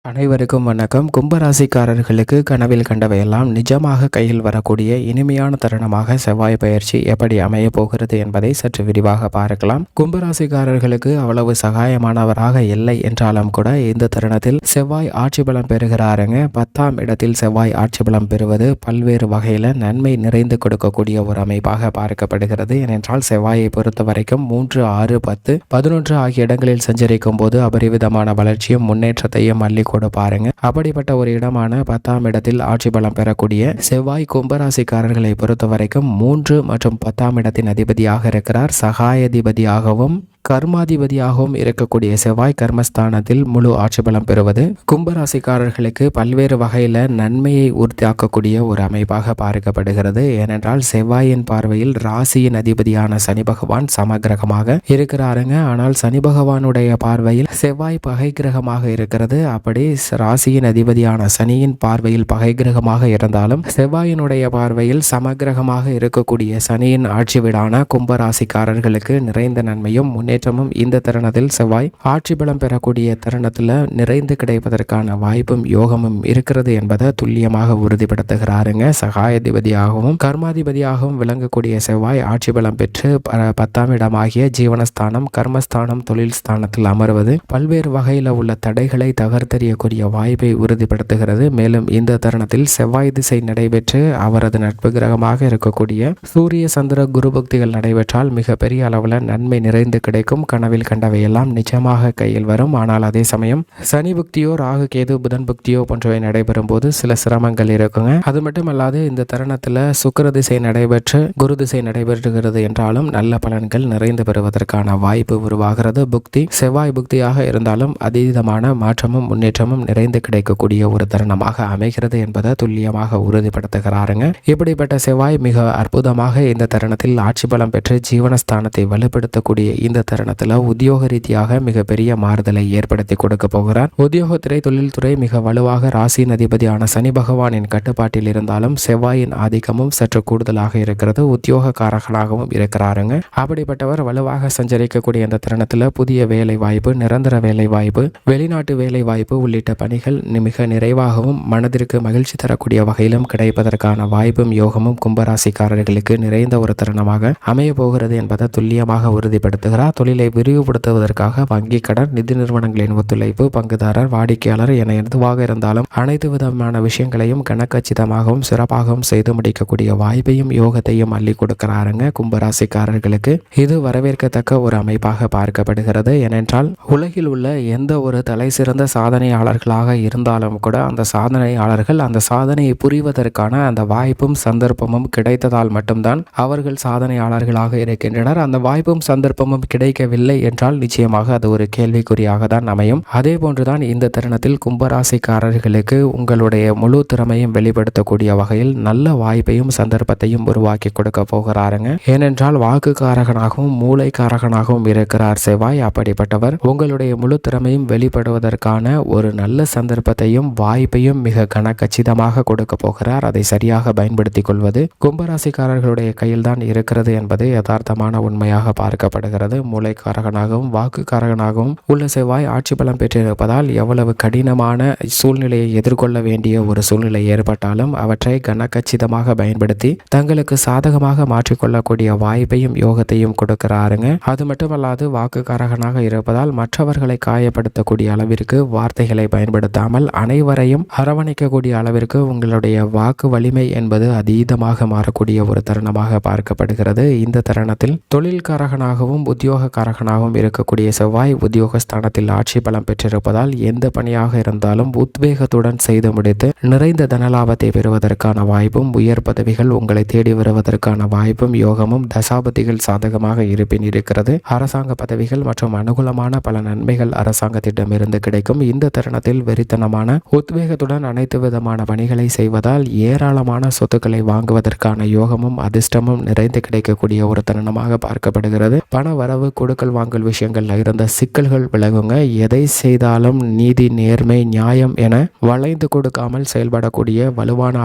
அனைவருக்கும் வணக்கம். கும்பராசிக்காரர்களுக்கு கனவில் கண்டவையெல்லாம் நிஜமாக கையில் வரக்கூடிய இனிமையான தருணமாக செவ்வாய் பயிற்சி எப்படி அமைய போகிறது என்பதை சற்று விரிவாக பார்க்கலாம். கும்பராசிக்காரர்களுக்கு அவ்வளவு சகாயமானவராக இல்லை என்றாலும் கூட இந்த தருணத்தில் செவ்வாய் ஆட்சி பலம் பெறுகிறாருங்க. 10ஆம் இடத்தில் செவ்வாய் ஆட்சி பலம் பெறுவது பல்வேறு வகையில் நன்மை நிறைந்து கொடுக்கக்கூடிய ஒரு அமைப்பாக பார்க்கப்படுகிறது. ஏனென்றால் செவ்வாயை பொறுத்த வரைக்கும் 3, 6, 10, 11 ஆகிய இடங்களில் சஞ்சரிக்கும் போது அபரிவிதமான வளர்ச்சியும் முன்னேற்றத்தையும் அள்ளி கொடுப்பாருங்க. அப்படிப்பட்ட ஒரு இடமான 10ஆம் இடத்தில் ஆட்சி பலம் பெறக்கூடிய செவ்வாய் கும்பராசிக்காரர்களை பொறுத்த வரைக்கும் 3 மற்றும் 10ஆம் இடத்தின் அதிபதியாக இருக்கிறார். சகாயாதிபதியாகவும் கர்மாதிபதியாகவும் இருக்கக்கூடிய செவ்வாய் கர்மஸ்தானத்தில் முழு ஆட்சி பலம் பெறுவது கும்பராசிக்காரர்களுக்கு பல்வேறு வகையில் நன்மையை உறுதியாக்கக்கூடிய ஒரு அமைப்பாக பார்க்கப்படுகிறது. ஏனென்றால் செவ்வாயின் பார்வையில் ராசியின் அதிபதியான சனி பகவான் சமகிரகமாக இருக்கிறாருங்க. ஆனால் சனி பகவானுடைய பார்வையில் செவ்வாய் பகை கிரகமாக இருக்கிறது. அப்படி ராசியின் அதிபதியான சனியின் பார்வையில் பகை கிரகமாக இருந்தாலும் செவ்வாயினுடைய பார்வையில் சமகிரகமாக இருக்கக்கூடிய சனியின் ஆட்சி வீடான கும்பராசிக்காரர்களுக்கு நிறைந்த நன்மையும் முன்னேற்றமும் இந்த தருணத்தில் செவ்வாய் ஆட்சி பலம் பெறக்கூடிய தருணத்தில் நிறைந்து கிடைப்பதற்கான வாய்ப்பும் யோகமும் இருக்கிறது என்பதை துல்லியமாக உறுதிப்படுத்துகிறாருங்க. சகாயாதிபதியாகவும் கர்மாதிபதியாகவும் விளங்கக்கூடிய செவ்வாய் ஆட்சி பலம் பெற்று 10ஆம் இடமாகிய ஜீவனஸ்தானம், கர்மஸ்தானம், தொழில் ஸ்தானத்தில் அமர்வது பல்வேறு வகையில் உள்ள தடைகளை தகர்த்தெறியக்கூடிய வாய்ப்பை உறுதிப்படுத்துகிறது. மேலும் இந்த தருணத்தில் செவ்வாய் திசை நடைபெற்று அவரது நட்பு கிரகமாக இருக்கக்கூடிய சூரிய சந்திர குரு பக்திகள் நடைபெற்றால் மிகப்பெரிய அளவில் நன்மை நிறைந்து கிடைக்கும். கனவில் கண்டவையெல்லாம் நிச்சயமாக கையில் வரும். ஆனால் அதே சமயம் சனி புக்தியோ, ராகு, கேது, புதன் புக்தியோ போன்றவை நடைபெறும் போது சில சிரமங்கள் இருக்குங்க. அது மட்டுமல்லாது இந்த தருணத்தில் சுக்கிர திசை நடைபெற்று குரு திசை நடைபெறுகிறது என்றாலும் நல்ல பலன்கள் நிறைந்து பெறுவதற்கான வாய்ப்பு உருவாகிறது. புக்தி செவ்வாய் புக்தியாக இருந்தாலும் அதீதமான மாற்றமும் முன்னேற்றமும் நிறைந்து கிடைக்கக்கூடிய ஒரு தருணமாக அமைகிறது என்பதை துல்லியமாக உறுதிப்படுத்துகிறாருங்க. இப்படிப்பட்ட செவ்வாய் மிக அற்புதமாக இந்த தருணத்தில் ஆட்சி பலம் பெற்று ஜீவனஸ்தானத்தை வலுப்படுத்தக்கூடிய இந்த தருணத்தில் உத்தியோக ரீதியாக மிகப்பெரிய மாறுதலை ஏற்படுத்தி கொடுக்க போகிறார். உத்தியோகத்துறை, தொழில்துறை மிக வலுவாக ராசியின் அதிபதியான சனி பகவானின் கட்டுப்பாட்டில் இருந்தாலும் செவ்வாயின் ஆதிக்கமும் சற்று கூடுதலாக இருக்கிறது. உத்தியோக காரகனாகவும் இருக்கிறாருங்க. அப்படிப்பட்டவர் வலுவாக சஞ்சரிக்கக்கூடிய இந்த தருணத்தில் புதிய வேலை வாய்ப்பு, நிரந்தர வேலை வாய்ப்பு, வெளிநாட்டு வேலை வாய்ப்பு உள்ளிட்ட பணிகள் மிக நிறைவாகவும் மனதிற்கு மகிழ்ச்சி தரக்கூடிய வகையிலும் கிடைப்பதற்கான வாய்ப்பும் யோகமும் கும்பராசிக்காரர்களுக்கு நிறைந்த ஒரு தருணமாக அமைய போகிறது என்பதை துல்லியமாக உறுதிப்படுத்துகிறார். தொழிலை விரிவுபடுத்துவதற்காக வங்கி கடன், நிதி நிறுவனங்களின் ஒத்துழைப்பு, பங்குதாரர், வாடிக்கையாளர் என எதுவாக இருந்தாலும் அனைத்து விதமான விஷயங்களையும் கணக்கச்சிதமாகவும் சிறப்பாகவும் செய்து முடிக்கக்கூடிய வாய்ப்பையும் யோகத்தையும் அள்ளி கொடுக்கிறாருங்க. கும்பராசிக்காரர்களுக்கு இது வரவேற்கத்தக்க ஒரு அமைப்பாக பார்க்கப்படுகிறது. ஏனென்றால் உலகில் உள்ள எந்த ஒரு தலை சிறந்த சாதனையாளர்களாக இருந்தாலும் கூட அந்த சாதனையாளர்கள் அந்த சாதனையை புரிவதற்கான அந்த வாய்ப்பும் சந்தர்ப்பமும் கிடைத்ததால் மட்டும்தான் அவர்கள் சாதனையாளர்களாக இருக்கின்றனர். அந்த வாய்ப்பும் சந்தர்ப்பமும் கிடைக்கவில்லை என்றால் நிச்சயமாக அது ஒரு கேள்விக்குறியாக தான் அமையும். அதே போன்றுதான் இந்த தருணத்தில் கும்பராசிக்காரர்களுக்கு உங்களுடைய முழு திறமையும் வெளிப்படுத்தக்கூடிய வகையில் நல்ல வாய்ப்பையும் சந்தர்ப்பத்தையும் உருவாக்கி கொடுக்க போகிறாருங்க. ஏனென்றால் வாக்குக்காரகனாகவும் மூளைக்காரகனாகவும் இருக்கிறார் செவ்வாய். அப்படிப்பட்டவர் உங்களுடைய முழு திறமையும் வெளிப்படுவதற்கான ஒரு நல்ல சந்தர்ப்பத்தையும் வாய்ப்பையும் மிக கச்சிதமாக கொடுக்க போகிறார். அதை சரியாக பயன்படுத்திக் கொள்வது கும்பராசிக்காரர்களுடைய கையில் தான் இருக்கிறது என்பது யதார்த்தமான உண்மையாக பார்க்கப்படுகிறது. மூளைக்காரகனாகவும் வாக்குக்காரகனாகவும் உள்ள செவ்வாய் ஆட்சி பலம் பெற்றிருப்பதால் எவ்வளவு கடினமான சூழ்நிலையை எதிர்கொள்ள வேண்டிய ஒரு சூழ்நிலை ஏற்பட்டாலும் அவற்றை கனக்கச்சிதமாக பயன்படுத்தி தங்களுக்கு சாதகமாக மாற்றிக்கொள்ளக்கூடிய வாய்ப்பையும் யோகத்தையும் கொடுக்கிறாருங்க. அது மட்டுமல்லாது வாக்குக்காரகனாக இருப்பதால் மற்றவர்களை காயப்படுத்தக்கூடிய அளவிற்கு வார்த்தைகளை பயன்படுத்தாமல் அனைவரையும் அரவணைக்கக்கூடிய அளவிற்கு உங்களுடைய வாக்கு வலிமை என்பது அதீதமாக மாறக்கூடிய ஒரு தருணமாக பார்க்கப்படுகிறது. இந்த தருணத்தில் தொழில்காரகனாகவும் உத்தியோகக்காரகனாகவும் இருக்கக்கூடிய செவ்வாய் உத்தியோகஸ்தானத்தில் ஆட்சி பலம் பெற்றிருப்பதால் எந்த பணியாக இருந்தாலும் உத்வேகத்துடன் செய்து முடித்து நிறைந்த தனலாபத்தை பெறுவதற்கான வாய்ப்பும், உயர் பதவிகள் உங்களை தேடி வருவதற்கான வாய்ப்பும் யோகமும் தசாபதிகள் சாதகமாக இருப்பின் இருக்கிறது. அரசாங்க பதவிகள் மற்றும் அனுகூலமான பல நன்மைகள் அரசாங்கத்திடமிருந்து கிடைக்கும். இந்த தருணத்தில் வெறித்தனமான உத்வேகத்துடன் அனைத்து விதமான பணிகளை செய்வதால் ஏராளமான சொத்துக்களை வாங்குவதற்கான யோகமும் அதிர்ஷ்டமும் நிறைந்து கிடைக்கக்கூடிய ஒரு தருணமாக பார்க்கப்படுகிறது. பண வரவு கொடுக்கல் வாங்கல் விஷயங்கள்ல இருந்த சிக்கல்கள் விலகுங்க. எதை செய்தாலும் நீதி, நேர்மை, நியாயம் என வளைந்து கொடுக்காமல் செயல்படக்கூடிய வலுவான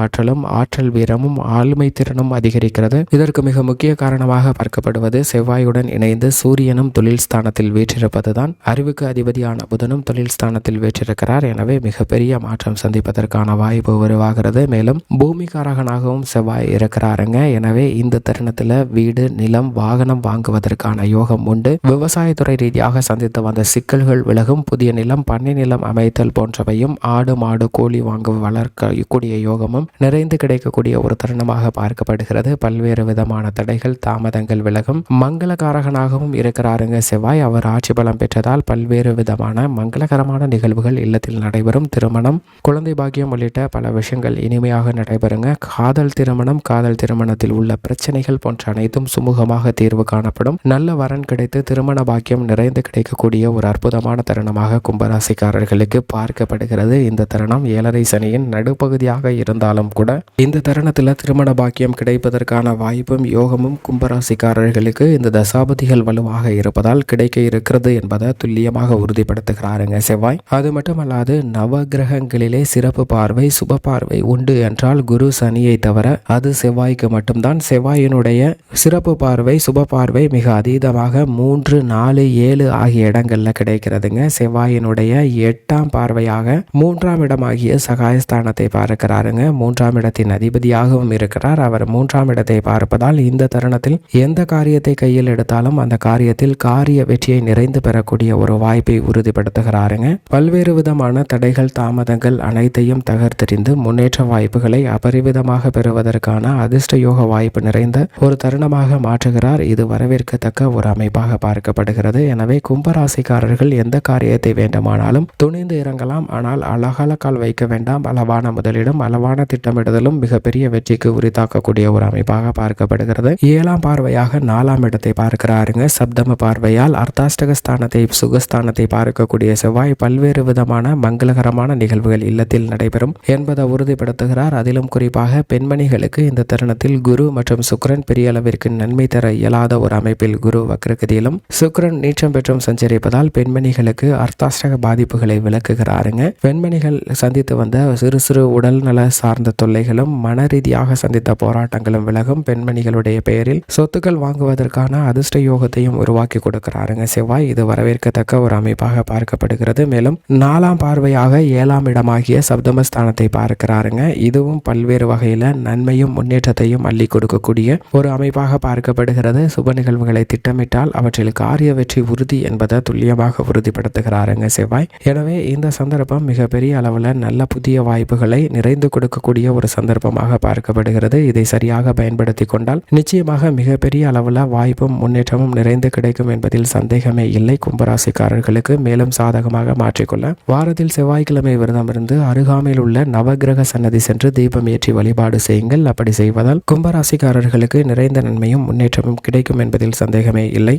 ஆற்றல் வீரமும் ஆளுமை திறனும் அதிகரிக்கிறது. இதற்கு மிக முக்கிய காரணமாக பார்க்கப்படுவது செவ்வாயுடன் இணைந்து சூரியனும் தொழில் ஸ்தானத்தில் வீற்றிருப்பதுதான். அறிவுக்கு அதிபதியான புதனும் தொழில் ஸ்தானத்தில் வீற்றிருக்கிறார். எனவே மிகப்பெரிய மாற்றம் சந்திப்பதற்கான வாய்ப்பு உருவாகிறது. மேலும் பூமிகாரகனாகவும் செவ்வாய் இருக்கிறாருங்க. எனவே இந்த தருணத்துல வீடு, நிலம், வாகனம் வாங்குவதற்கான யோகம் உண்டு. விவசாயத்துறை ரீதியாக சந்தித்து வந்த சிக்கல்கள் விலகும். புதிய நிலம், பண்ணை நிலம் அமைத்தல் போன்றவையும், ஆடு மாடு கோழி வாங்க வளர்க்கக்கூடிய யோகமும் நிறைந்து கிடைக்கக்கூடிய ஒரு தருணமாக பார்க்கப்படுகிறது. பல்வேறு விதமான தடைகள், தாமதங்கள் விலகும். மங்களகாரகனாகவும் இருக்கிறாருங்க செவ்வாய். அவர் ஆட்சி பலம் பெற்றதால் பல்வேறு விதமான மங்களகரமான நிகழ்வுகள் இல்லத்தில் நடைபெறும். திருமணம், குழந்தை பாக்கியம் உள்ளிட்ட பல விஷயங்கள் இனிமையாக நடைபெறுங்க. காதல் திருமணத்தில் உள்ள பிரச்சனைகள் போன்ற அனைத்தும் சுமூகமாக தீர்வு காணப்படும். நல்ல வரன் கிடைத்து திருமண பாக்கியம் நிறைந்து கிடைக்கக்கூடிய ஒரு அற்புதமான தருணமாக கும்பராசிக்காரர்களுக்கு பார்க்கப்படுகிறது. இந்த தருணம் 7.5 சனியின் நடுப்பகுதியாக இருந்தாலும் கூட இந்த தருணத்தில் திருமண பாக்கியம் கிடைப்பதற்கான வாய்ப்பும் யோகமும் கும்பராசிக்காரர்களுக்கு இந்த தசாபதிகள் வலுவாக இருப்பதால் கிடைக்க இருக்கிறது என்பதை துல்லியமாக உறுதிப்படுத்துகிறாருங்க செவ்வாய். அது மட்டுமல்லாது நவகிரகங்களிலே சிறப்பு பார்வை, சுப பார்வை உண்டு என்றால் குரு, சனியை தவிர அது செவ்வாய்க்கு மட்டும்தான். செவ்வாயினுடைய சிறப்பு பார்வை, சுப பார்வை மிக அதீதமாக 3, 4, 7 ஆகிய இடங்கள்ல கிடைக்கிறதுங்க. செவ்வாயினுடைய 8ஆம் பார்வையாக 3ஆம் இடமாகிய சகாயஸ்தானத்தை பார்க்கிறாருங்க. 3ஆம் இடத்தின் அதிபதியாகவும் இருக்கிறார். அவர் 3ஆம் இடத்தை பார்ப்பதால் இந்த தருணத்தில் எந்த காரியத்தை கையில் எடுத்தாலும் அந்த காரியத்தில் காரிய வெற்றியை நிறைந்து பெறக்கூடிய ஒரு வாய்ப்பை உறுதிப்படுத்துகிறாருங்க. பல்வேறு விதமான தடைகள், தாமதங்கள் அனைத்தையும் தகர்த்தெறிந்து முன்னேற்ற வாய்ப்புகளை அபரிவிதமாக பெறுவதற்கான அதிர்ஷ்ட யோக வாய்ப்பு நிறைந்த ஒரு தருணமாக மாற்றுகிறார். இது வரவேற்கத்தக்க ஒரு அமைப்பாக பார்க்கப்படுகிறது. எனவே கும்பராசிக்காரர்கள் எந்த காரியத்தை வேண்டுமானாலும் துணிந்து இறங்கலாம். ஆனால் அழகால் வைக்க வேண்டாம். அளவான முதலிடம், அளவான திட்டமிடுதலும் மிகப்பெரிய வெற்றிக்கு உரித்தாக்கக்கூடிய ஒரு அமைப்பாக பார்க்கப்படுகிறது. 7ஆம் பார்வையாக 4ஆம் இடத்தை பார்க்கிறாருங்க. சப்தம பார்வையால் அர்த்தாஷ்டக ஸ்தானத்தை, சுகஸ்தானத்தை பார்க்கக்கூடிய செவ்வாய் பல்வேறு விதமான மங்களகரமான நிகழ்வுகள் இல்லத்தில் நடைபெறும் என்பதை உறுதிப்படுத்துகிறார். அதிலும் குறிப்பாக பெண்மணிகளுக்கு இந்த தருணத்தில் குரு மற்றும் சுக்கிரன் பெரிய அளவிற்கு நன்மை தர இயலாத ஒரு அமைப்பில் குரு வக்ரகதியிலும் சுக்கிரன் நீச்சம் பெற்றும் சஞ்சரிப்பதால் பெண்மணிகளுக்கு அர்த்தாஷ்டக பாதிப்புகளை விளக்குகிறாருங்க. பெண்மணிகள் சந்தித்து வந்த சிறு உடல் நல சார்ந்த தொல்லைகளும் மன ரீதியாக சந்தித்த போராட்டங்களும் விலகும். பெண்மணிகளுடைய பெயரில் சொத்துக்கள் வாங்குவதற்கான அதிர்ஷ்ட யோகத்தையும் உருவாக்கி கொடுக்கிறாருங்க செவ்வாய். இது வரவேற்கத்தக்க ஒரு அமைப்பாக பார்க்கப்படுகிறது. மேலும் 4ஆம் பார்வையாக 7ஆம் இடமாகிய சப்தமஸ்தானத்தை பார்க்கிறாருங்க. இதுவும் பல்வேறு வகையில நன்மையும் முன்னேற்றத்தையும் அள்ளி கொடுக்கக்கூடிய ஒரு அமைப்பாக பார்க்கப்படுகிறது. சுப நிகழ்வுகளை திட்டமிட்டால் அவற்றில் காரிய வெற்றி உறுதி என்பதை துல்லியமாக உறுதிப்படுத்துகிறாருங்க செவ்வாய். எனவே இந்த சந்தர்ப்பம் மிகப்பெரிய அளவில் நல்ல புதிய வாய்ப்புகளை நிறைந்து கொடுக்கக்கூடிய ஒரு சந்தர்ப்பமாக பார்க்கப்படுகிறது. இதை சரியாக பயன்படுத்தி கொண்டால் நிச்சயமாக மிகப்பெரிய அளவில் வாய்ப்பும் முன்னேற்றமும் நிறைந்து கிடைக்கும் என்பதில் சந்தேகமே இல்லை. கும்பராசிக்காரர்களுக்கு மேலும் சாதகமாக மாற்றிக்கொள்ள வாரத்தில் செவ்வாய்க்கிழமை விரதம் இருந்து அருகாமையில் உள்ள நவகிரக சன்னதி சென்று தீபம் ஏற்றி வழிபாடு செய்யுங்கள். அப்படி செய்வதால் கும்பராசிக்காரர்களுக்கு நிறைந்த நன்மையும் முன்னேற்றமும் கிடைக்கும் என்பதில் சந்தேகமே இல்லை.